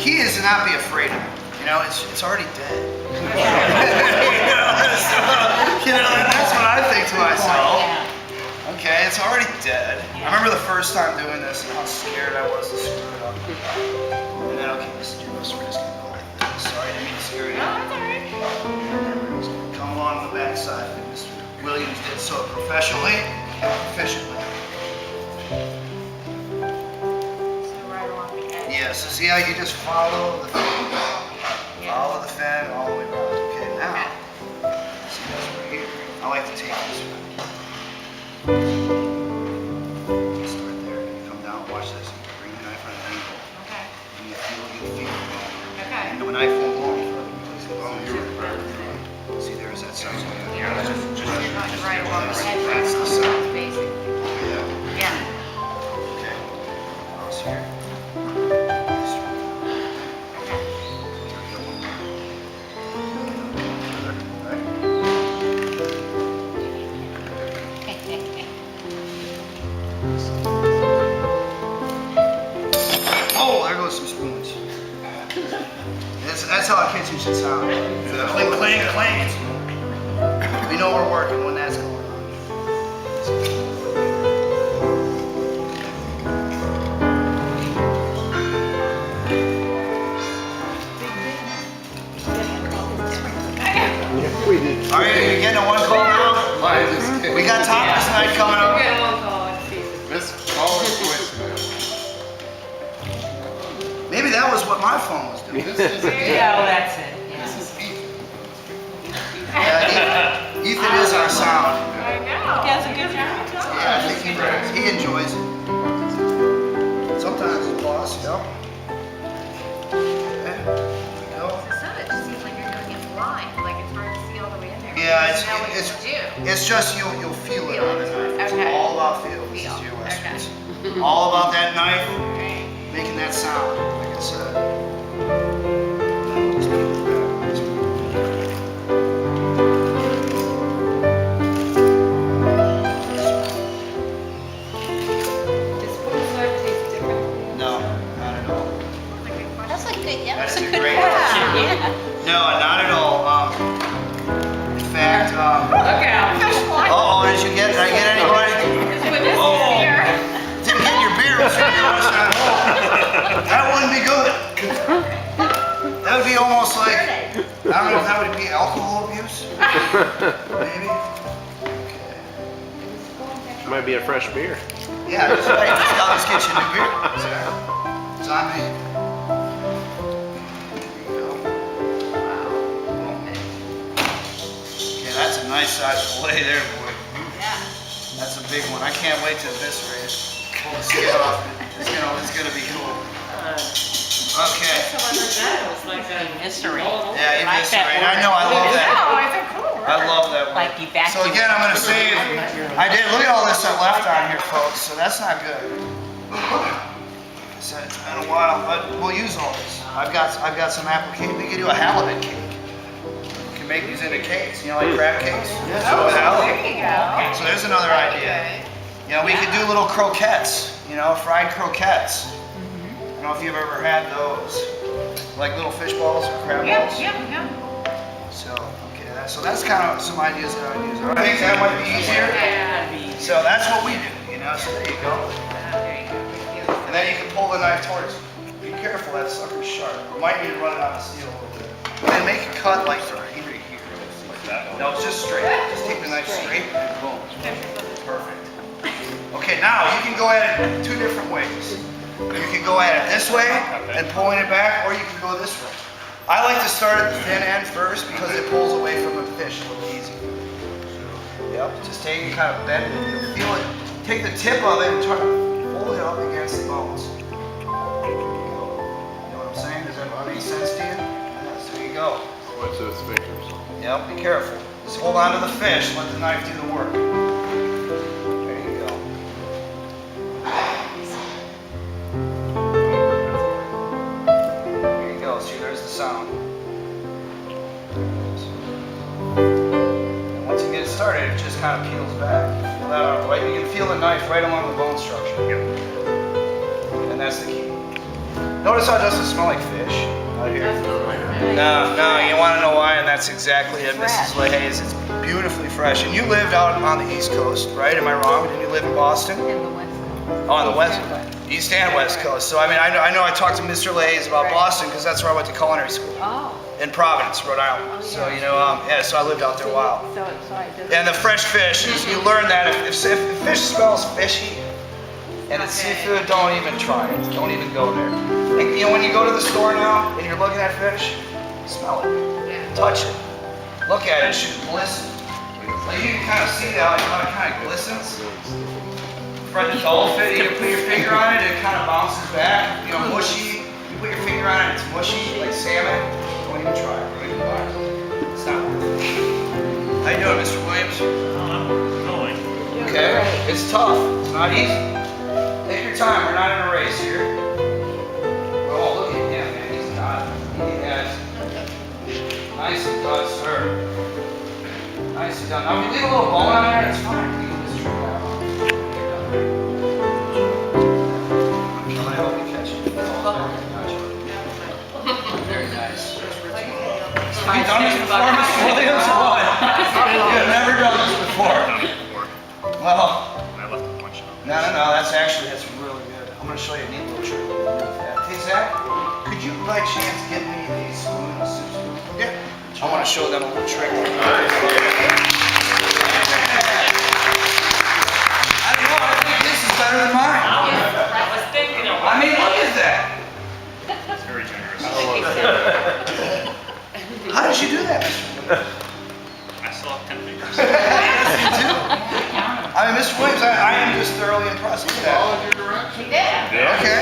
key is to not be afraid of it. You know, it's already dead. That's what I think to myself. Okay, it's already dead. I remember the first time doing this and how scared I was to screw it up. And then, okay, this is your most risk. Go like this. Sorry, I didn't mean to scare you. No, it's alright. Come along the backside. Mr. Williams did so professionally and efficiently. So right along the edge. Yeah, so see how you just follow the fin? Follow the fin all the way around. Okay, now, see this right here. I like to take this one. Start there. You come down, watch this. You bring the knife on an angle. Okay. And you feel the bone. Okay. And the knife won't go any further because the bone here. See, there's that sound. You're going right along the edge. That's the sound. Basically. Yeah. Yeah. Okay. Cross here. Oh, there goes some spoons. That's how a kitchen should sound. Clink, clink, clink. We know we're working when that's going on. We did. All right, you getting a one call now? We got tacos night coming up. We're gonna one call it. This call is quits Maybe that was what my phone was doing. now. This is a Yeah, well, that's it. This is Ethan. Yeah, Ethan is our sound. I know. He does a good job. Yeah, I think he enjoys it. Sometimes it's boss, yep. Yeah, there we go. Some of it just seems like you're doing it blind, like it's hard to see all the way in there. Yeah, You know what to do. it's just you'll feel it on the knife. It's Okay. all about feel. This is Feel. your Westerns. All about that knife Right. making that sound. Like I said. This one side tastes different. No, not at all. That's like good, yeah, That's that's a a good great question. question. Yeah. No, not at all. In fact, Look out. uh-oh, did I get anybody? With this Oh. here. Didn't get your beer. That wouldn't be good. That would be almost like, I don't know if that would be alcohol abuse. Maybe. Might be a fresh beer. Yeah, just, hey, let's get you a new beer. It's on me. There you go. Okay, that's a nice size fillet there, boy. Yeah. That's a big one. I can't wait to eviscerate it. Pull the skin off. It's gonna be cool. Okay. That was like a Mystery. Yeah, Like that eviscerate. word. I know, I love that. Oh, it's a cool word. I love that one. Like you vacuum. So again, I'm gonna save. I did. Look at all this I left on here, folks. So that's not good. Like I said, it's been a while, but we'll use all this. I've got some applique. We could do a halibut cake. We can make these into cakes. You know, like crab cakes. So with There halibut. you go. So there's another idea. You know, we could do little croquettes. You know, fried croquettes. I don't know if you've ever had those. Like little fish balls or crab Yeah, balls. yeah, yeah. So, okay, so that's kind of some ideas that I use. I think that might be easier. Yeah. So that's what we do, you know, so there you go. There you go. And then you can pull the knife towards you. Be careful, that sucker's sharp. We might need to run it on the steel a little bit. And make a cut like right here. Like that. No, it's just straight. Just take the knife straight and boom. Perfect. Okay, now you can go at it two different ways. You can go at it this way and pulling it back, or you can go this way. I like to start at the thin end first because it pulls away from the fish a little easier. Yep, just take it, kind of bend it, you'll feel it. Take the tip of it and try to pull it up against the bones. You know what I'm saying? Does that make sense to you? Yes, there you go. What's those fingers? Yep, be careful. Just hold on to the fish, let the knife do the work. There you go. There you go, see there's the sound. And once you get it started, it just kind of peels back. Feel that out, right? You can feel the knife right along the bone structure. And that's the key. Notice how it doesn't smell like fish out here? No, you want to know why, and that's exactly it, Mrs. LaHaye's. It's beautifully fresh. And you lived out on the East Coast, right? Am I wrong? Didn't you live in Boston? In the West Coast. Oh, on the West, East and West Coast. So I mean, I know I talked to Mr. LaHaye's about Boston because that's where I went to culinary school. Oh. In Providence, Rhode Island. So you know, yeah. So I lived out there a while. So I just. And the fresh fish, you learn that if fish smells fishy and it's seafood, don't even try it. Don't even go there. Like, you know, when you go to the store now and you're looking at fish, smell it, touch it, look at it. It should glisten. Like you can kind of see that, like how it kind of glistens. For the dolphin, you can put your finger on it, it kind of bounces back. You know, mushy. You put your finger on it, it's mushy, like salmon. Don't even try it. Don't even buy it. It's not worth it. How you doing, Mr. Williams? I'm going. Okay. It's tough. It's not easy. Take your time. We're not in a race here. Oh, look at him, man. He's got it. He has. Nicely done, sir. Nicely done. Now, if you leave a little bone on there, it's fine. You can just trim that off. I'm gonna help you catch it. Very nice. Have you done this before, Mr. Williams, or what? You've never done this before. Well, I left a bunch of no, that's really good. I'm gonna show you a neat little trick. Hey, Zach, could you by chance get me a spoon, a soup spoon? Yeah. I want to show them a little trick. I don't know, I think this is better than mine. I was thinking of I mean, look at that. That's very generous. How did you do that, Mr. Williams? I still have 10 fingers. You do? I mean, Mr. Williams, I am just thoroughly impressed with that. He did. Okay.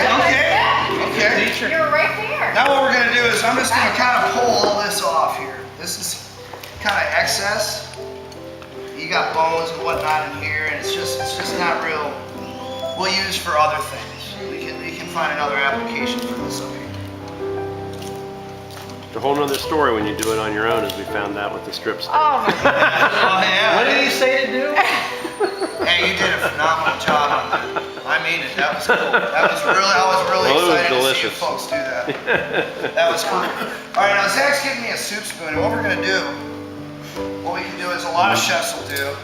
You're right there. Now what we're gonna do is I'm just gonna kind of pull all this off here. This is kind of excess. You got bones and whatnot in here, and it's just not real. We'll use for other things. We can find another application for this up here. It's a whole nother story when you do it on your own, as we found out with the strip steak. Oh my God. Oh yeah. What did he say to do? Hey, you did a phenomenal job on that. I mean it. That was cool. I was really Well, it was excited to see you delicious. folks do that. That was cool. All right, now Zach's getting me a soup spoon, and what we're gonna do, what we can do is a lot of chefs will do,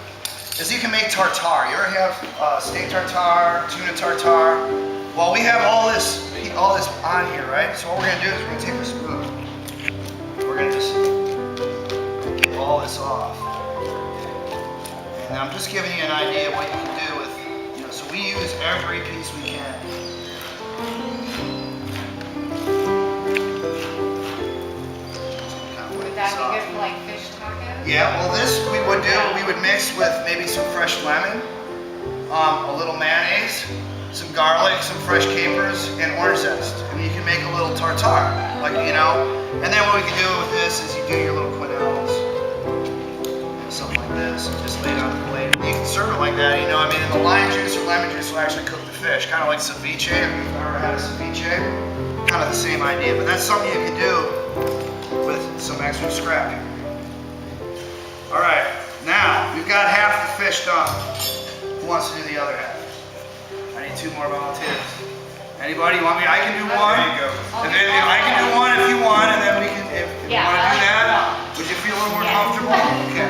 is you can make tartare. You ever have steak tartare, tuna tartare? Well, we have all this on here, right? So what we're gonna do is we're gonna take a spoon. We're gonna just get all this off. And I'm just giving you an idea of what you can do with, you know, so we use every piece we can. Would that be good for like fish tacos? Yeah, well this we would mix with maybe some fresh lemon, a little mayonnaise, some garlic, some fresh capers, and orange zest. And you can make a little tartare, like, you know. And then what we can do with this is you do your little quenelles, something like this, and just lay it on the plate. You can serve it like that, you know. I mean, and the lime juice or lemon juice will actually cook the fish, kind of like ceviche. If you've ever had a ceviche, kind of the same idea. But that's something you can do with some extra scrap here. All right, now we've got half the fish done. Who wants to do the other half? I need 2 more volunteers. Anybody? You want me? I can do one. There you go. I can do one if you want, and then we can. If you want to do that, would you feel a little more comfortable? Okay.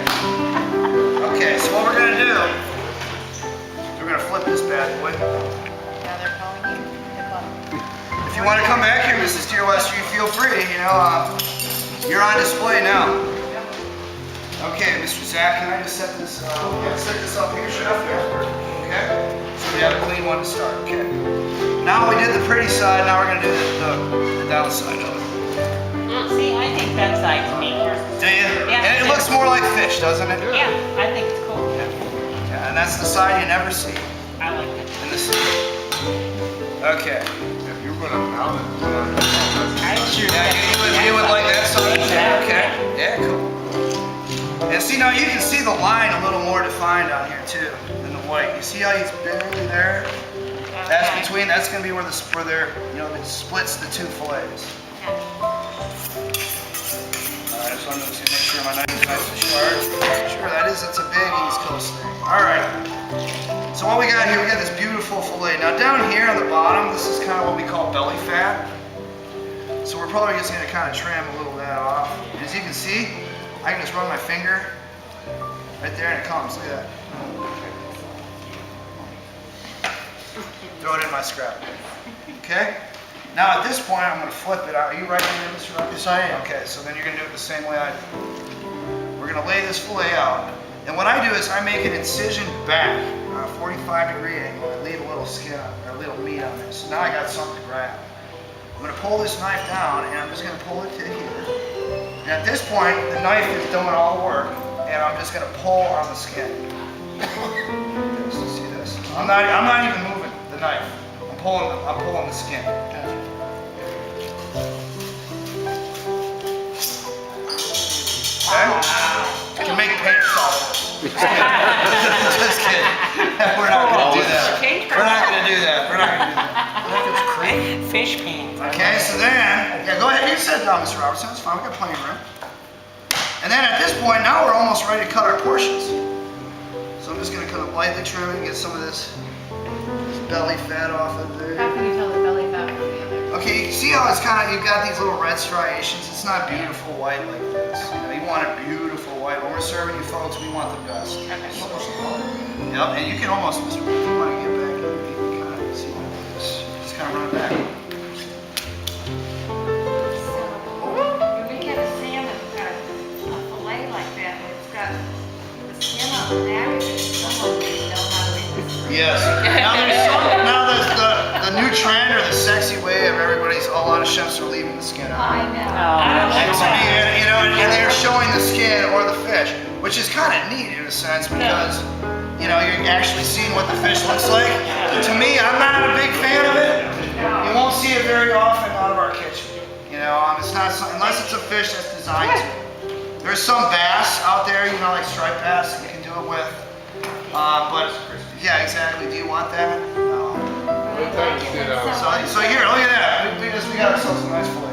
Okay. So what we're gonna do is we're gonna flip this bad boy. Now they're calling you. Good luck. If you want to come back here, Mrs. Dearwester, you feel free. You know, you're on display now. Okay, Mr. Zach, can I just set this up here, Chef? Okay. So we have a clean one to start. Okay. Now we did the pretty side. Now we're gonna do the downside of it. See, I think that side's neater. Do you? Yeah. And it looks more like fish, doesn't it? Yeah, I think it's cool. Yeah, and that's the side you never see I like it. in the sea. Okay. If you're gonna mount it, I sure Yeah, you would like that side? Exactly. Okay. Yeah, cool. And see, now you can see the line a little more defined on here too than the white. You see how he's barely there? That's between. That's gonna be where they're, you know, it splits the 2 fillets. Alright, so I'm just gonna make sure my knife is nice and sharp. Sure, that's a big East Coast thing. Alright. So what we got here, we got this beautiful fillet. Now down here on the bottom, this is kind of what we call belly fat. So we're probably just gonna kind of trim a little of that off. And as you can see, I can just run my finger right there and it comes. Look at that. Throw it in my scrap. Okay? Now at this point, I'm gonna flip it out. Are you right-handed, Mr. Rock? Yes, I am. Okay, so then you're gonna do it the same way I do. We're gonna lay this fillet out. And what I do is I make an incision back on a 45-degree angle and leave a little skin or a little meat on there. So now I got something to grab. I'm gonna pull this knife down and I'm just gonna pull it to here. And at this point, the knife is doing all the work and I'm just gonna pull on the skin. See this? I'm not even moving the knife. I'm pulling the skin. Okay? You can make paint out of it. Just kidding. We're not gonna do that. We're not gonna do that. We're not gonna do that. Fish paint. Okay, so then, yeah, go ahead. You sit down, Mr. Robertson. It's fine. We got plenty of room. And then at this point, now we're almost ready to cut our portions. So I'm just gonna kind of lightly trim it and get some of this belly fat off of there. How can you tell the belly fat from the other? Okay, you see how it's kind of, you've got these little red striations. It's not beautiful white like this. You want a beautiful white. When we're serving you folks, we want the best. Yep, and you can almost, if you want to get back in, you can kind of see this. Just kind of run it back. When we get a salmon, a fillet like that, where it's got the skin on the back, someone really know how to make this. Yes. Now there's the new trend or the sexy way of everybody's, a lot of chefs are leaving the skin out. I know. And to me, you know, and they're showing the skin or the fish, which is kind of neat in a sense because, you know, you're actually seeing what the fish looks like. To me, I'm not a big fan of it. You won't see it very often out of our kitchen. You know, it's not unless it's a fish that's designed to. There's some bass out there, you know, like striped bass that you can do it with. But yeah, exactly. Do you want that? No. So here, look at that. We got ourselves a nice fillet.